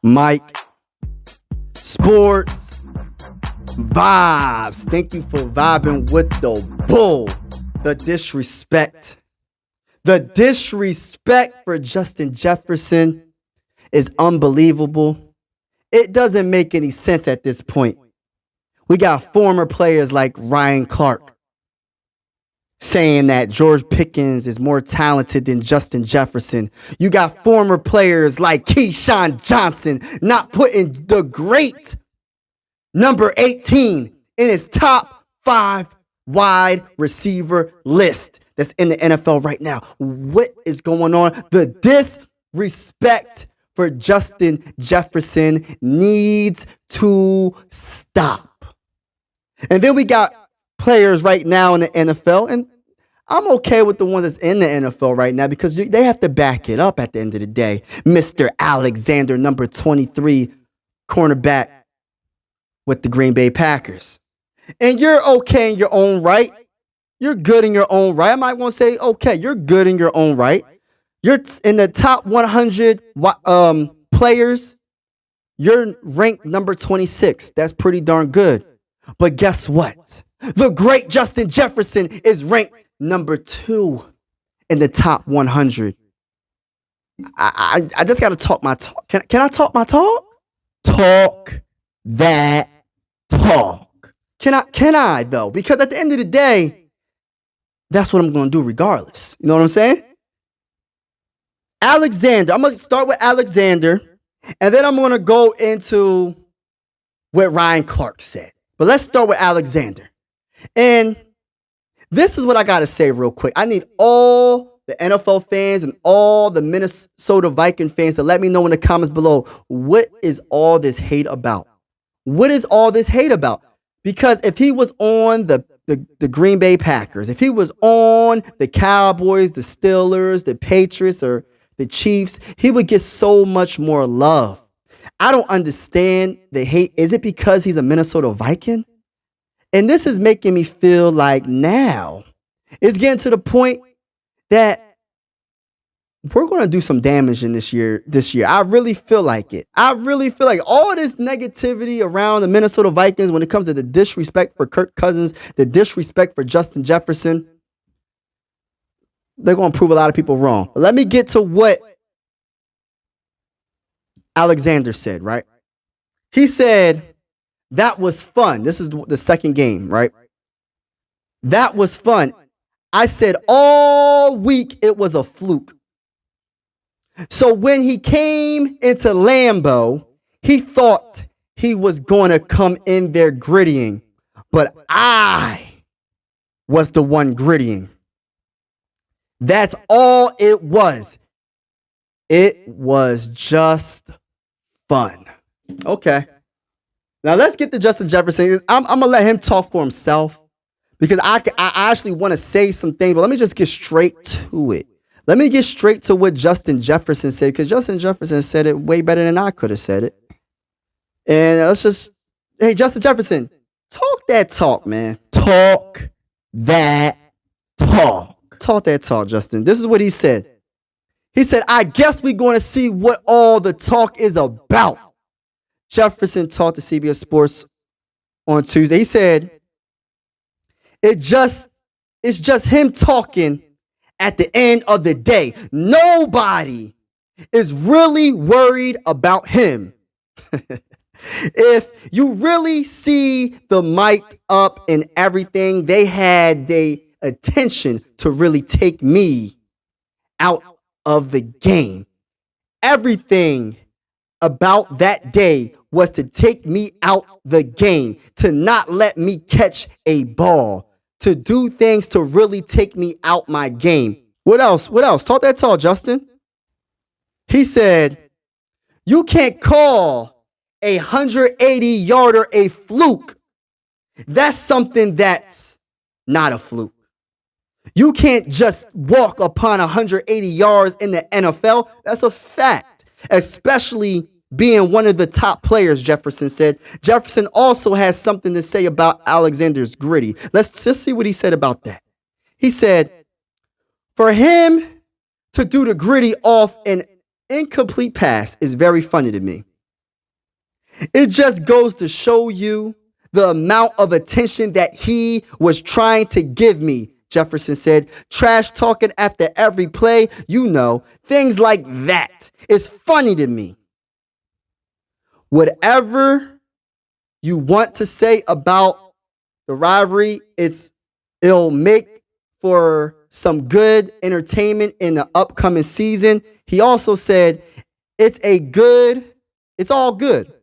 Mike, sports, vibes. Thank you for vibing with the bull. The disrespect. The disrespect for Justin Jefferson is unbelievable. It doesn't make any sense at this point. We got former players like Ryan Clark saying that George Pickens is more talented than Justin Jefferson. You got former players like Keyshawn Johnson not putting the great number 18 in his top 5 wide receiver list that's in the NFL right now. What is going on? The disrespect for Justin Jefferson needs to stop. And then we got players right now in the NFL, and I'm okay with the ones that's in the NFL right now because they have to back it up at the end of the day. Mr. Alexander, number 23, cornerback with the Green Bay Packers. And you're okay in your own right. You're good in your own right. I might want to say, okay, you're good in your own right. You're in the top 100 players. You're ranked number 26. That's pretty darn good. But guess what? The great Justin Jefferson is ranked number 2 in the top 100. I just got to talk my talk. Can I talk my talk? Talk that talk. Can I though? Because at the end of the day, that's what I'm going to do regardless. You know what I'm saying? Alexander. I'm going to start with Alexander, and then I'm going to go into what Ryan Clark said. But let's start with Alexander. And this is what I got to say real quick. I need all the NFL fans and all the Minnesota Viking fans to let me know in the comments below, what is all this hate about? What is all this hate about? Because if he was on the Green Bay Packers, if he was on the Cowboys, the Steelers, the Patriots, or the Chiefs, he would get so much more love. I don't understand the hate. Is it because he's a Minnesota Viking? And this is making me feel like now it's getting to the point that we're going to do some damage in this year. I really feel like it. I really feel like all this negativity around the Minnesota Vikings when it comes to the disrespect for Kirk Cousins, the disrespect for Justin Jefferson, they're going to prove a lot of people wrong. But let me get to what Alexander said, right? He said, that was fun. This is the second game, right? That was fun. I said all week it was a fluke. So when he came into Lambeau, he thought he was going to come in there grittying, but I was the one grittying. That's all it was. It was just fun. Okay. Now let's get to Justin Jefferson. I'm going to let him talk for himself because I actually want to say some things, but let me just get straight to it. Let me get straight to what Justin Jefferson said, because Justin Jefferson said it way better than I could have said it. And hey, Justin Jefferson, talk that talk, man. Talk that talk. Talk that talk, Justin. This is what he said. He said, I guess we're going to see what all the talk is about. Jefferson talked to CBS Sports on Tuesday. He said, it's just him talking at the end of the day. Nobody is really worried about him. If you really see the mic up and everything, they had the attention to really take me out of the game. Everything about that day was to take me out the game, to not let me catch a ball, to do things to really take me out my game. What else? Talk that talk, Justin. He said, you can't call a 180-yarder a fluke. That's something that's not a fluke. You can't just walk upon 180 yards in the NFL. That's a fact, especially being one of the top players, Jefferson said. Jefferson also has something to say about Alexander's gritty. Let's just see what he said about that. He said, for him to do the gritty off an incomplete pass is very funny to me. It just goes to show you the amount of attention that he was trying to give me, Jefferson said. Trash talking after every play, things like that. It's funny to me. Whatever you want to say about the rivalry, it'll make for some good entertainment in the upcoming season. He also said it's all good.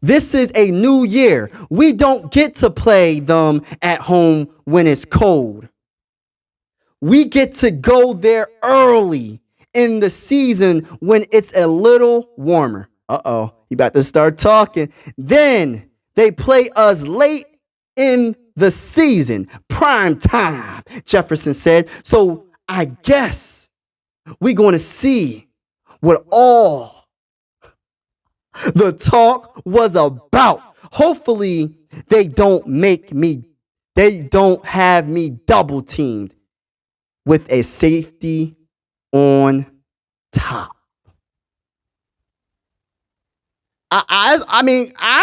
This is a new year. We don't get to play them at home when it's cold. We get to go there early in the season when it's a little warmer. Uh-oh, he about to start talking. Then they play us late in the season, prime time, Jefferson said. So I guess we're going to see what all the talk was about. Hopefully they don't have me double teamed with a safety on top. I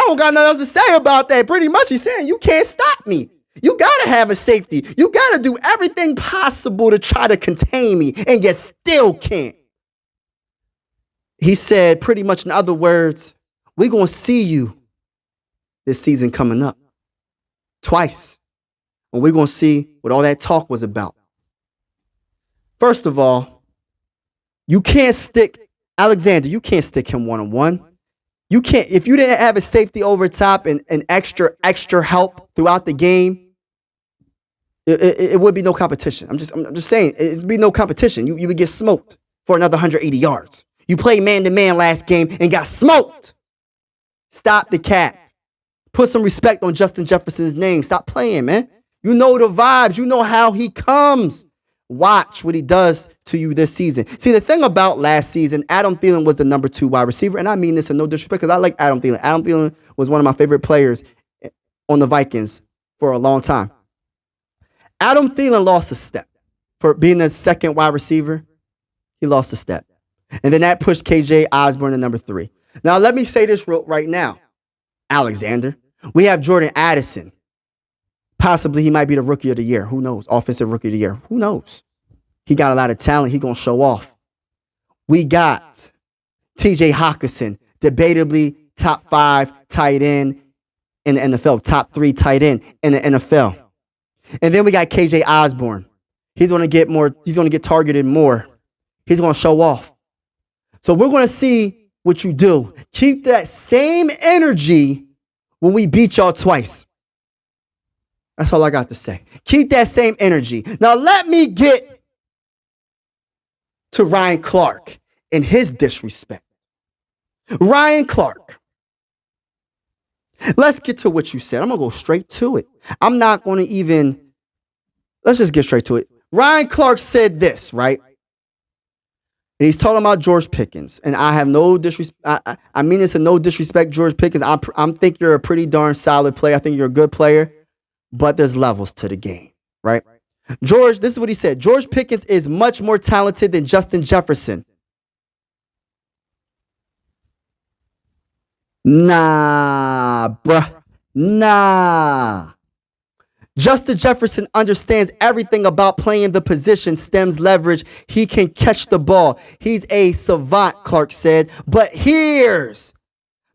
don't got nothing else to say about that. Pretty much he's saying you can't stop me. You got to have a safety. You got to do everything possible to try to contain me, and you still can't. He said, pretty much in other words, we're going to see you this season coming up twice. And we're going to see what all that talk was about. First of all, you can't stick Alexander. You can't stick him one-on-one. You can't, if you didn't have a safety over top and extra help throughout the game, it would be no competition. I'm just saying, it would be no competition. You would get smoked for another 180 yards. You played man-to-man last game and got smoked. Stop the cap. Put some respect on Justin Jefferson's name. Stop playing, man. You know the vibes. You know how he comes. Watch what he does to you this season. See, the thing about last season, Adam Thielen was the number 2 wide receiver. And I mean this in no disrespect because I like Adam Thielen. Adam Thielen was one of my favorite players on the Vikings for a long time. Adam Thielen lost a step for being the second wide receiver. He lost a step. And then that pushed KJ Osborne to number 3. Now, let me say this right now. Alexander. We have Jordan Addison. Possibly he might be the rookie of the year. Who knows? Offensive rookie of the year. Who knows? He got a lot of talent. He going to show off. We got TJ Hawkinson, debatably top 5 tight end in the NFL, top 3 tight end in the NFL. And then we got KJ Osborne. He's going to get more. He's going to get targeted more. He's going to show off. So we're going to see what you do. Keep that same energy when we beat y'all twice. That's all I got to say. Keep that same energy. Now let me get to Ryan Clark and his disrespect. Ryan Clark. Let's get to what you said. I'm going to go straight to it. I'm not going to even, let's just get straight to it. Ryan Clark said this, right? And he's talking about George Pickens. And I have no disrespect. I mean this in no disrespect, George Pickens. I think you're a pretty darn solid player. I think you're a good player. But there's levels to the game, right? George, this is what he said. George Pickens is much more talented than Justin Jefferson. Nah, bruh. Nah. Justin Jefferson understands everything about playing the position, stems leverage. He can catch the ball. He's a savant, Clark said. But here's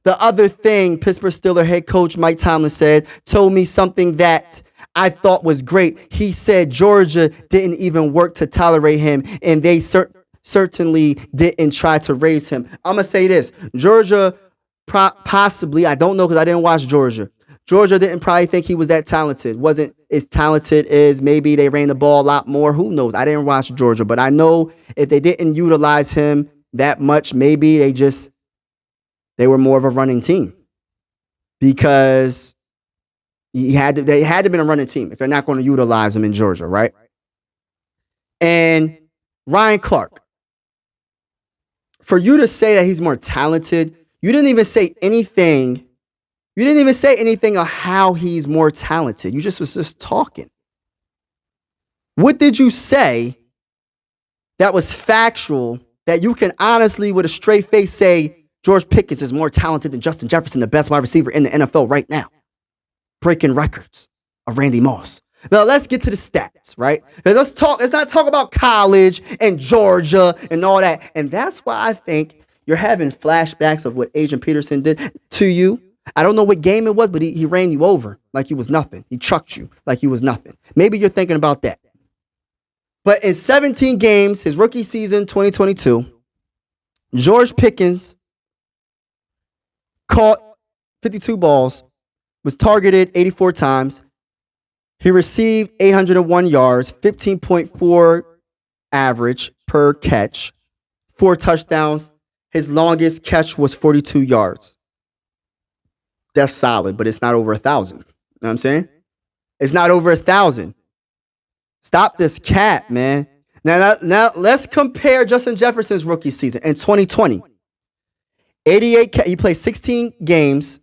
the other thing Pittsburgh Steelers head coach Mike Tomlin said, told me something that I thought was great. He said Georgia didn't even work to tolerate him, and they certainly didn't try to raise him. I'm going to say this. Georgia possibly, I don't know because I didn't watch Georgia. Georgia didn't probably think he was that talented. Wasn't as talented as maybe they ran the ball a lot more. Who knows? I didn't watch Georgia, but I know if they didn't utilize him that much, maybe they were more of a running team because they had to been a running team if they're not going to utilize him in Georgia, right? And Ryan Clark, for you to say that he's more talented, you didn't even say anything. You didn't even say anything on how he's more talented. You was just talking. What did you say that was factual that you can honestly, with a straight face, say George Pickens is more talented than Justin Jefferson, the best wide receiver in the NFL right now, breaking records of Randy Moss. Now let's get to the stats, right? Let's not talk about college and Georgia and all that. And that's why I think you're having flashbacks of what Adrian Peterson did to you. I don't know what game it was, but he ran you over like you was nothing. He trucked you like you was nothing. Maybe you're thinking about that. But in 17 games, his rookie season, 2022, George Pickens caught 52 balls, was targeted 84 times. He received 801 yards, 15.4 average per catch, 4 touchdowns. His longest catch was 42 yards. That's solid, but it's not over 1,000. You know what I'm saying? It's not over 1,000. Stop this cap, man. Now let's compare Justin Jefferson's rookie season in 2020. He played 16 games,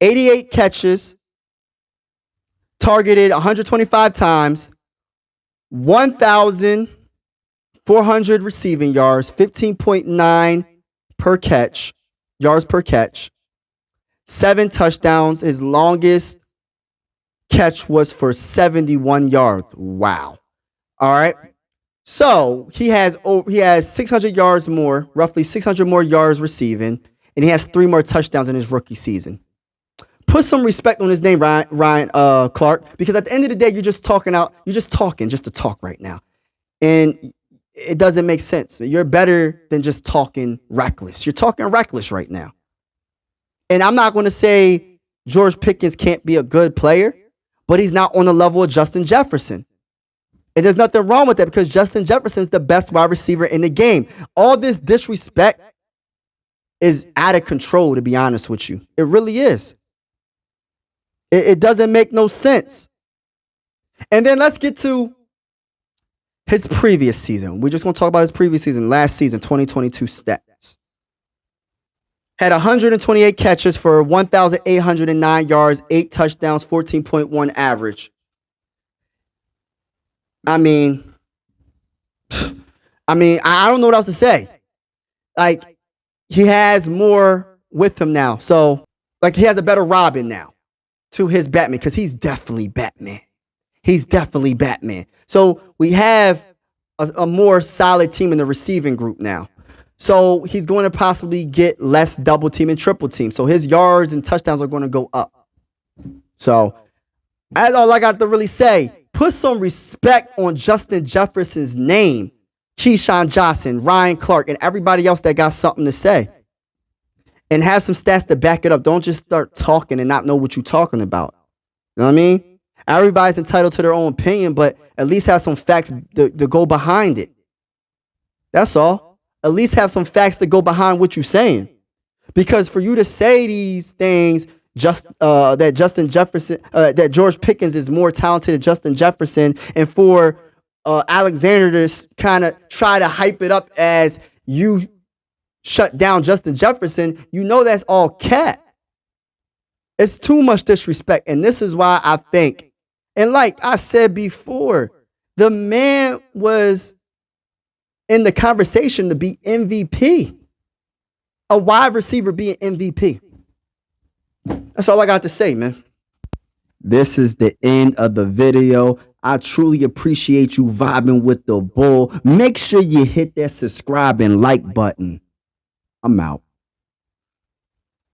88 catches, targeted 125 times, 1,400 receiving yards, 15.9 per catch, yards per catch, 7 touchdowns. His longest catch was for 71 yards. Wow. All right. So he has 600 yards more, roughly 600 more yards receiving, and he has 3 more touchdowns in his rookie season. Put some respect on his name, Ryan Clark, because at the end of the day, you're just talking just to talk right now. And it doesn't make sense. You're better than just talking reckless. You're talking reckless right now. And I'm not going to say George Pickens can't be a good player, but he's not on the level of Justin Jefferson. And there's nothing wrong with that because Justin Jefferson is the best wide receiver in the game. All this disrespect is out of control, to be honest with you. It really is. It doesn't make no sense. And then let's get to his previous season. We're just going to talk about his previous season, last season, 2022 stats. Had 128 catches for 1,809 yards, 8 touchdowns, 14.1 average. I mean, I don't know what else to say. Like, he has more with him now. So, like, he has a better Robin now to his Batman because he's definitely Batman. He's definitely Batman. So, we have a more solid team in the receiving group now. So, he's going to possibly get less double team and triple team. So, his yards and touchdowns are going to go up. So, that's all I got to really say. Put some respect on Justin Jefferson's name, Keyshawn Johnson, Ryan Clark, and everybody else that got something to say. And have some stats to back it up. Don't just start talking and not know what you're talking about. You know what I mean? Everybody's entitled to their own opinion, but at least have some facts to go behind it. That's all. At least have some facts to go behind what you're saying. Because for you to say these things, that Justin Jefferson, that George Pickens is more talented than Justin Jefferson, and for Alexander to kind of try to hype it up as you shut down Justin Jefferson, you know that's all cat. It's too much disrespect, and this is why I think, and like I said before, the man was in the conversation to be MVP, a wide receiver being MVP. That's all I got to say, man. This is the end of the video. I truly appreciate you vibing with the bull. Make sure you hit that subscribe and like button. I'm out.